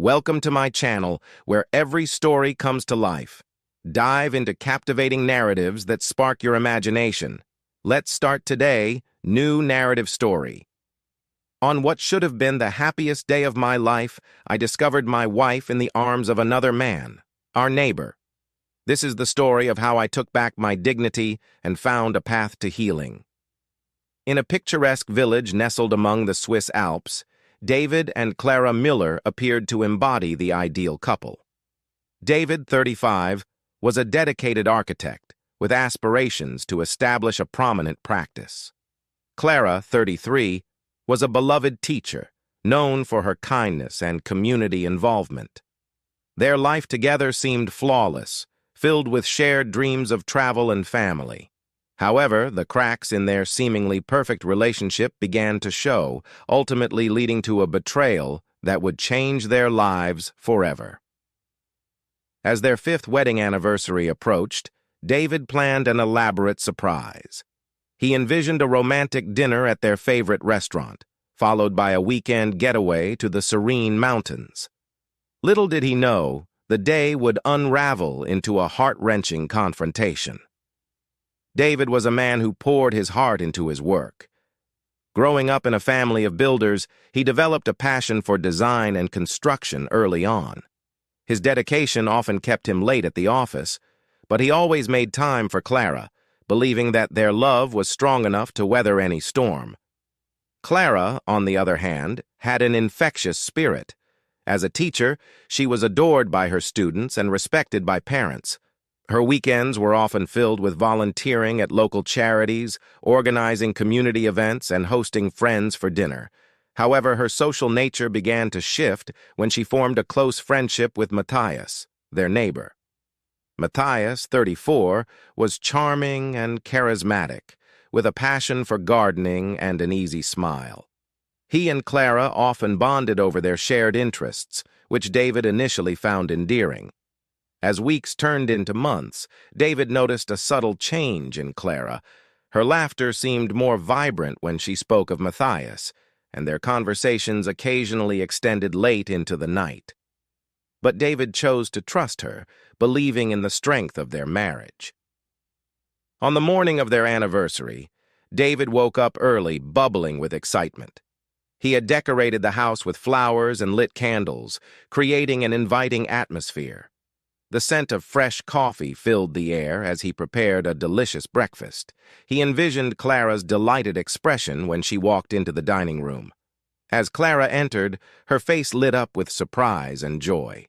Welcome to my channel, where every story comes to life. Dive into captivating narratives that spark your imagination. Let's start today, new narrative story. On what should have been the happiest day of my life, I discovered my wife in the arms of another man, our neighbor. This is the story of how I took back my dignity and found a path to healing. In a picturesque village nestled among the Swiss Alps, David and Clara Müller appeared to embody the ideal couple. David, 35, was a dedicated architect with aspirations to establish a prominent practice. Clara, 33, was a beloved teacher, known for her kindness and community involvement. Their life together seemed flawless, filled with shared dreams of travel and family. However, the cracks in their seemingly perfect relationship began to show, ultimately leading to a betrayal that would change their lives forever. As their 5th wedding anniversary approached, David planned an elaborate surprise. He envisioned a romantic dinner at their favorite restaurant, followed by a weekend getaway to the serene mountains. Little did he know, the day would unravel into a heart-wrenching confrontation. David was a man who poured his heart into his work. Growing up in a family of builders, he developed a passion for design and construction early on. His dedication often kept him late at the office, but he always made time for Clara, believing that their love was strong enough to weather any storm. Clara, on the other hand, had an infectious spirit. As a teacher, she was adored by her students and respected by parents. Her weekends were often filled with volunteering at local charities, organizing community events, and hosting friends for dinner. However, her social nature began to shift when she formed a close friendship with Matthias, their neighbor. Matthias, 34, was charming and charismatic, with a passion for gardening and an easy smile. He and Clara often bonded over their shared interests, which David initially found endearing. As weeks turned into months, David noticed a subtle change in Clara. Her laughter seemed more vibrant when she spoke of Matthias, and their conversations occasionally extended late into the night. But David chose to trust her, believing in the strength of their marriage. On the morning of their anniversary, David woke up early, bubbling with excitement. He had decorated the house with flowers and lit candles, creating an inviting atmosphere. The scent of fresh coffee filled the air as he prepared a delicious breakfast. He envisioned Clara's delighted expression when she walked into the dining room. As Clara entered, her face lit up with surprise and joy.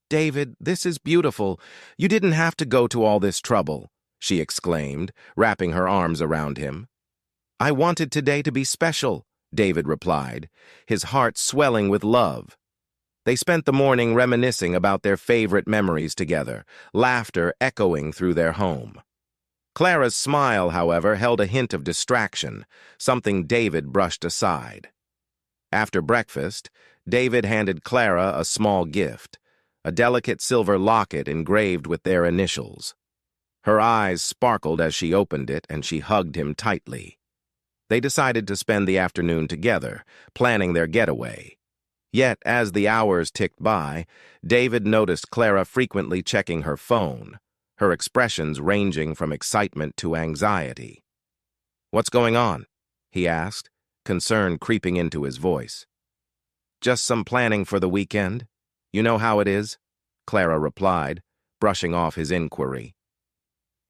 "David, this is beautiful. You didn't have to go to all this trouble," she exclaimed, wrapping her arms around him. "I wanted today to be special," David replied, his heart swelling with love. They spent the morning reminiscing about their favorite memories together, laughter echoing through their home. Clara's smile, however, held a hint of distraction, something David brushed aside. After breakfast, David handed Clara a small gift, a delicate silver locket engraved with their initials. Her eyes sparkled as she opened it, and she hugged him tightly. They decided to spend the afternoon together, planning their getaway. Yet, as the hours ticked by, David noticed Clara frequently checking her phone, her expressions ranging from excitement to anxiety. "What's going on?" he asked, concern creeping into his voice. "Just some planning for the weekend. You know how it is," Clara replied, brushing off his inquiry.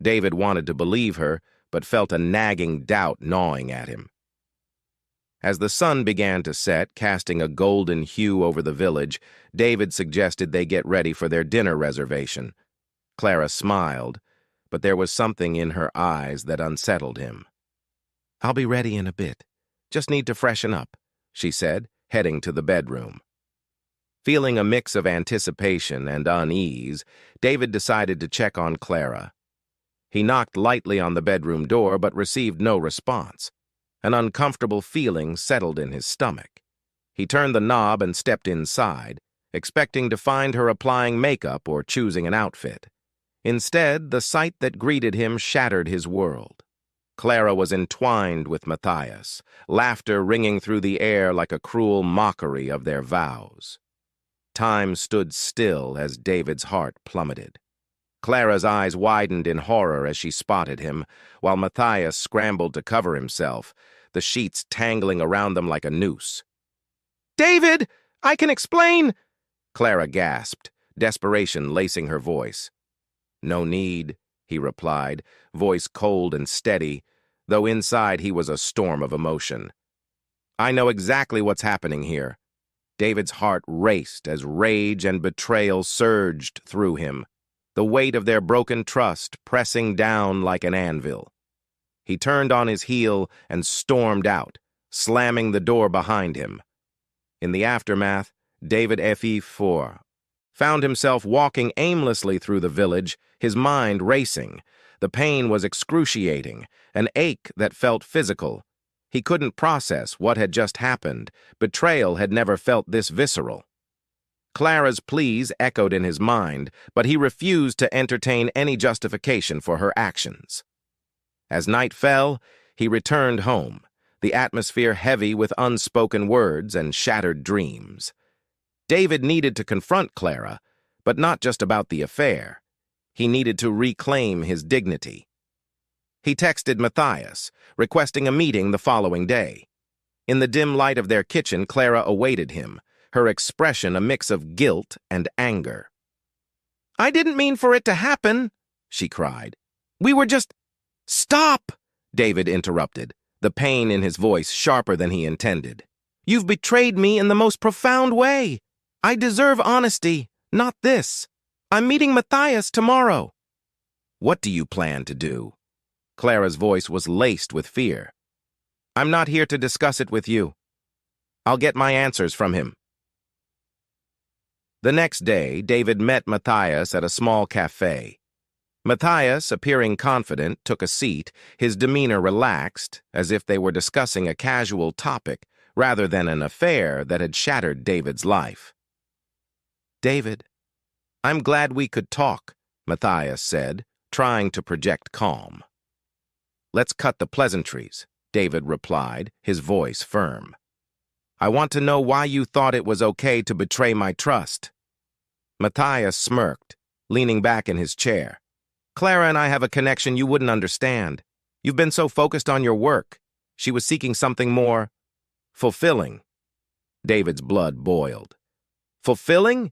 David wanted to believe her, but felt a nagging doubt gnawing at him. As the sun began to set, casting a golden hue over the village, David suggested they get ready for their dinner reservation. Clara smiled, but there was something in her eyes that unsettled him. "I'll be ready in a bit. Just need to freshen up," she said, heading to the bedroom. Feeling a mix of anticipation and unease, David decided to check on Clara. He knocked lightly on the bedroom door but received no response. An uncomfortable feeling settled in his stomach. He turned the knob and stepped inside, expecting to find her applying makeup or choosing an outfit. Instead, the sight that greeted him shattered his world. Clara was entwined with Matthias, laughter ringing through the air like a cruel mockery of their vows. Time stood still as David's heart plummeted. Clara's eyes widened in horror as she spotted him, while Matthias scrambled to cover himself, the sheets tangling around them like a noose. "David! I can explain!" Clara gasped, desperation lacing her voice. "No need," he replied, voice cold and steady, though inside he was a storm of emotion. "I know exactly what's happening here." David's heart raced as rage and betrayal surged through him, the weight of their broken trust pressing down like an anvil. He turned on his heel and stormed out, slamming the door behind him. In the aftermath, David found himself walking aimlessly through the village, his mind racing. The pain was excruciating, an ache that felt physical. He couldn't process what had just happened. Betrayal had never felt this visceral. Clara's pleas echoed in his mind, but he refused to entertain any justification for her actions. As night fell, he returned home, the atmosphere heavy with unspoken words and shattered dreams. David needed to confront Clara, but not just about the affair. He needed to reclaim his dignity. He texted Matthias, requesting a meeting the following day. In the dim light of their kitchen, Clara awaited him, her expression a mix of guilt and anger. "I didn't mean for it to happen," she cried. "We were just—" "Stop!" David interrupted, the pain in his voice sharper than he intended. "You've betrayed me in the most profound way. I deserve honesty, not this. I'm meeting Matthias tomorrow." "What do you plan to do?" Clara's voice was laced with fear. "I'm not here to discuss it with you. I'll get my answers from him." The next day, David met Matthias at a small cafe. Matthias, appearing confident, took a seat, his demeanor relaxed, as if they were discussing a casual topic rather than an affair that had shattered David's life. "David, I'm glad we could talk," Matthias said, trying to project calm. "Let's cut the pleasantries," David replied, his voice firm. "I want to know why you thought it was okay to betray my trust." Matthias smirked, leaning back in his chair. "Clara and I have a connection you wouldn't understand. You've been so focused on your work. She was seeking something more fulfilling." David's blood boiled. "Fulfilling?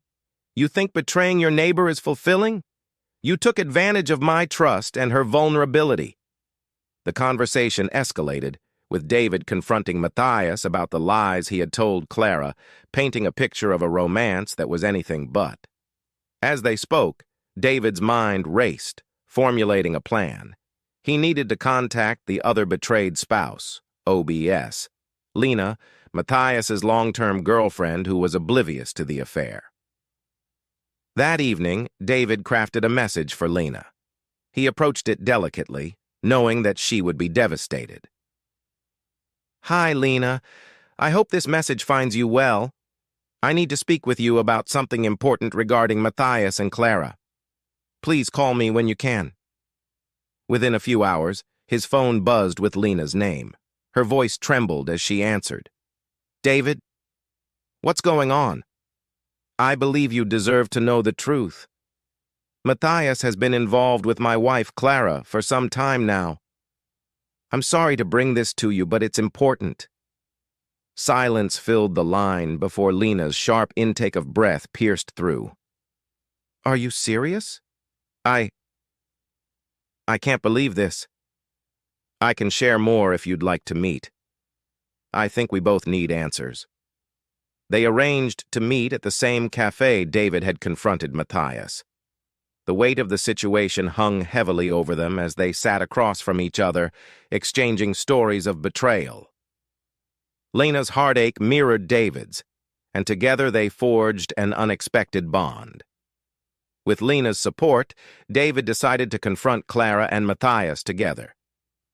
You think betraying your neighbor is fulfilling? You took advantage of my trust and her vulnerability." The conversation escalated, with David confronting Matthias about the lies he had told Clara, painting a picture of a romance that was anything but. As they spoke, David's mind raced, formulating a plan. He needed to contact the other betrayed spouse, OBS, Lena, Matthias's long-term girlfriend who was oblivious to the affair. That evening, David crafted a message for Lena. He approached it delicately, knowing that she would be devastated. "Hi, Lena. I hope this message finds you well. I need to speak with you about something important regarding Matthias and Clara. Please call me when you can." Within a few hours, his phone buzzed with Lena's name. Her voice trembled as she answered. "David? What's going on? I believe you deserve to know the truth. Matthias has been involved with my wife, Clara, for some time now. I'm sorry to bring this to you, but it's important." Silence filled the line before Lena's sharp intake of breath pierced through. "Are you serious? I can't believe this. I can share more if you'd like to meet. I think we both need answers." They arranged to meet at the same cafe David had confronted Matthias. The weight of the situation hung heavily over them as they sat across from each other, exchanging stories of betrayal. Lena's heartache mirrored David's, and together they forged an unexpected bond. With Lena's support, David decided to confront Clara and Matthias together.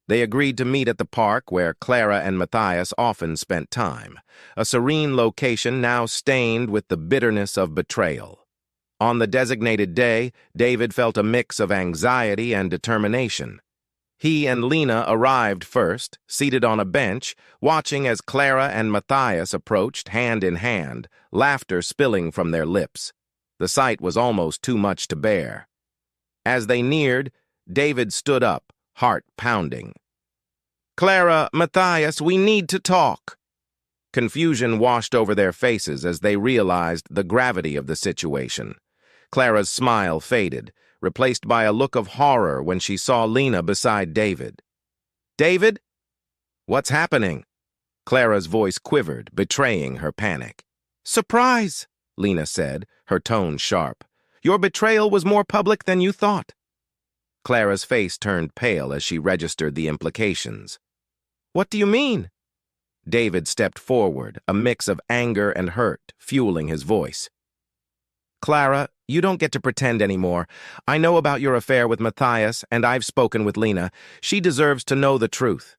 They agreed to meet at the park where Clara and Matthias often spent time, a serene location now stained with the bitterness of betrayal. On the designated day, David felt a mix of anxiety and determination. He and Lena arrived first, seated on a bench, watching as Clara and Matthias approached hand in hand, laughter spilling from their lips. The sight was almost too much to bear. As they neared, David stood up, heart pounding. "Clara, Matthias, we need to talk." Confusion washed over their faces as they realized the gravity of the situation. Clara's smile faded, replaced by a look of horror when she saw Lena beside David. "David? What's happening?" Clara's voice quivered, betraying her panic. "Surprise," Lena said, her tone sharp. "Your betrayal was more public than you thought." Clara's face turned pale as she registered the implications. "What do you mean?" David stepped forward, a mix of anger and hurt fueling his voice. "Clara, you don't get to pretend anymore. I know about your affair with Matthias, and I've spoken with Lena. She deserves to know the truth."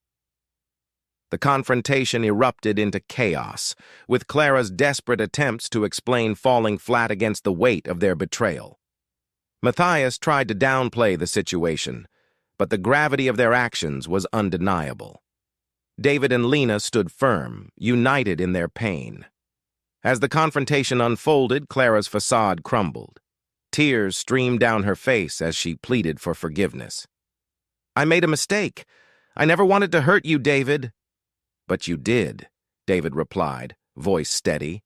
The confrontation erupted into chaos, with Clara's desperate attempts to explain falling flat against the weight of their betrayal. Matthias tried to downplay the situation, but the gravity of their actions was undeniable. David and Lena stood firm, united in their pain. As the confrontation unfolded, Clara's facade crumbled. Tears streamed down her face as she pleaded for forgiveness. "I made a mistake. I never wanted to hurt you, David." "But you did," David replied, voice steady.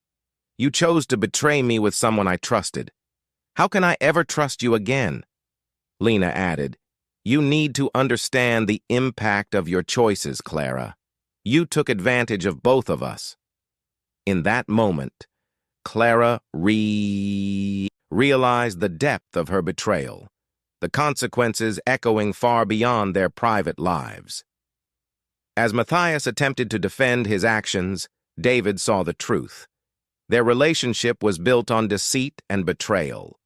"You chose to betray me with someone I trusted. How can I ever trust you again?" Lena added, "You need to understand the impact of your choices, Clara. You took advantage of both of us." In that moment, Clara realized the depth of her betrayal, the consequences echoing far beyond their private lives. As Matthias attempted to defend his actions, David saw the truth. Their relationship was built on deceit and betrayal.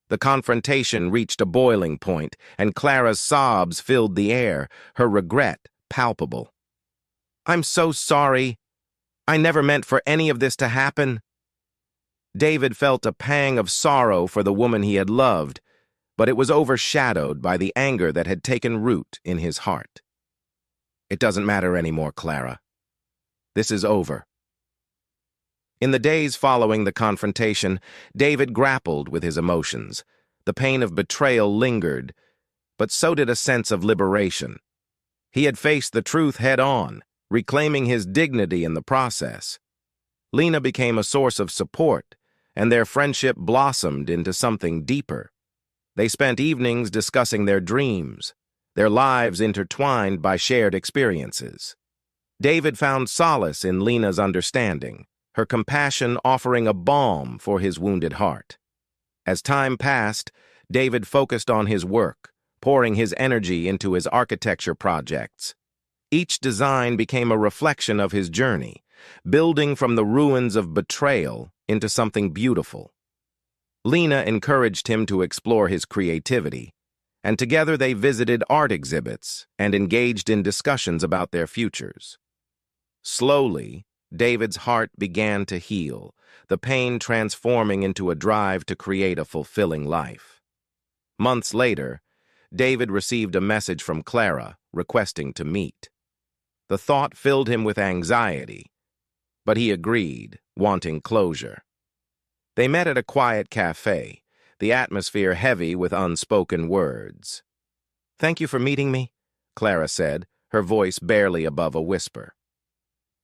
The confrontation reached a boiling point, and Clara's sobs filled the air, her regret palpable. "I'm so sorry. I never meant for any of this to happen." David felt a pang of sorrow for the woman he had loved, but it was overshadowed by the anger that had taken root in his heart. "It doesn't matter anymore, Clara. This is over." In the days following the confrontation, David grappled with his emotions. The pain of betrayal lingered, but so did a sense of liberation. He had faced the truth head-on, reclaiming his dignity in the process. Lena became a source of support, and their friendship blossomed into something deeper. They spent evenings discussing their dreams, their lives intertwined by shared experiences. David found solace in Lena's understanding, her compassion offering a balm for his wounded heart. As time passed, David focused on his work, pouring his energy into his architecture projects. Each design became a reflection of his journey, building from the ruins of betrayal into something beautiful. Lena encouraged him to explore his creativity, and together they visited art exhibits and engaged in discussions about their futures. Slowly, David's heart began to heal, the pain transforming into a drive to create a fulfilling life. Months later, David received a message from Clara requesting to meet. The thought filled him with anxiety, but he agreed, wanting closure. They met at a quiet cafe, the atmosphere heavy with unspoken words. "Thank you for meeting me," Clara said, her voice barely above a whisper.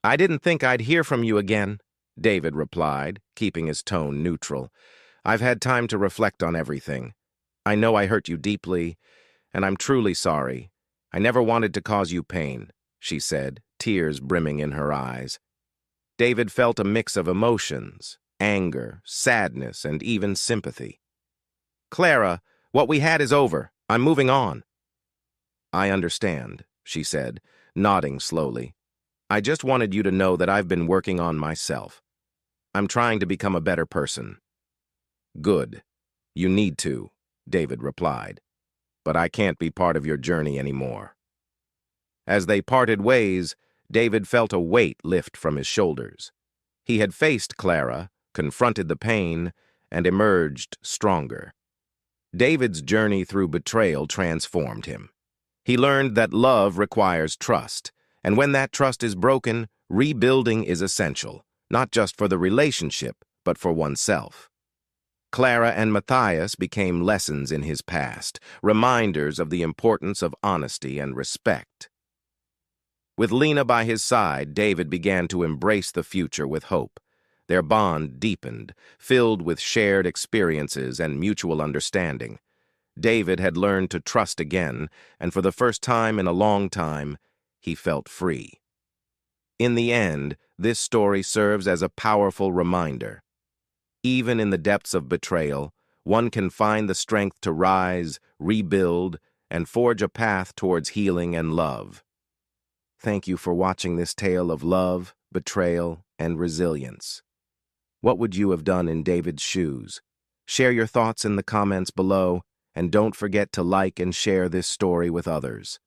"I didn't think I'd hear from you again," David replied, keeping his tone neutral. "I've had time to reflect on everything. I know I hurt you deeply, and I'm truly sorry. I never wanted to cause you pain," she said, tears brimming in her eyes. David felt a mix of emotions, anger, sadness, and even sympathy. "Clara, what we had is over. I'm moving on." "I understand," she said, nodding slowly. "I just wanted you to know that I've been working on myself. I'm trying to become a better person." "Good. You need to," David replied. "But I can't be part of your journey anymore." As they parted ways, David felt a weight lift from his shoulders. He had faced Clara, confronted the pain, and emerged stronger. David's journey through betrayal transformed him. He learned that love requires trust, and when that trust is broken, rebuilding is essential, not just for the relationship, but for oneself. Clara and Matthias became lessons in his past, reminders of the importance of honesty and respect. With Lena by his side, David began to embrace the future with hope. Their bond deepened, filled with shared experiences and mutual understanding. David had learned to trust again, and for the first time in a long time, he felt free. In the end, this story serves as a powerful reminder. Even in the depths of betrayal, one can find the strength to rise, rebuild, and forge a path towards healing and love. Thank you for watching this tale of love, betrayal, and resilience. What would you have done in David's shoes? Share your thoughts in the comments below, and don't forget to like and share this story with others.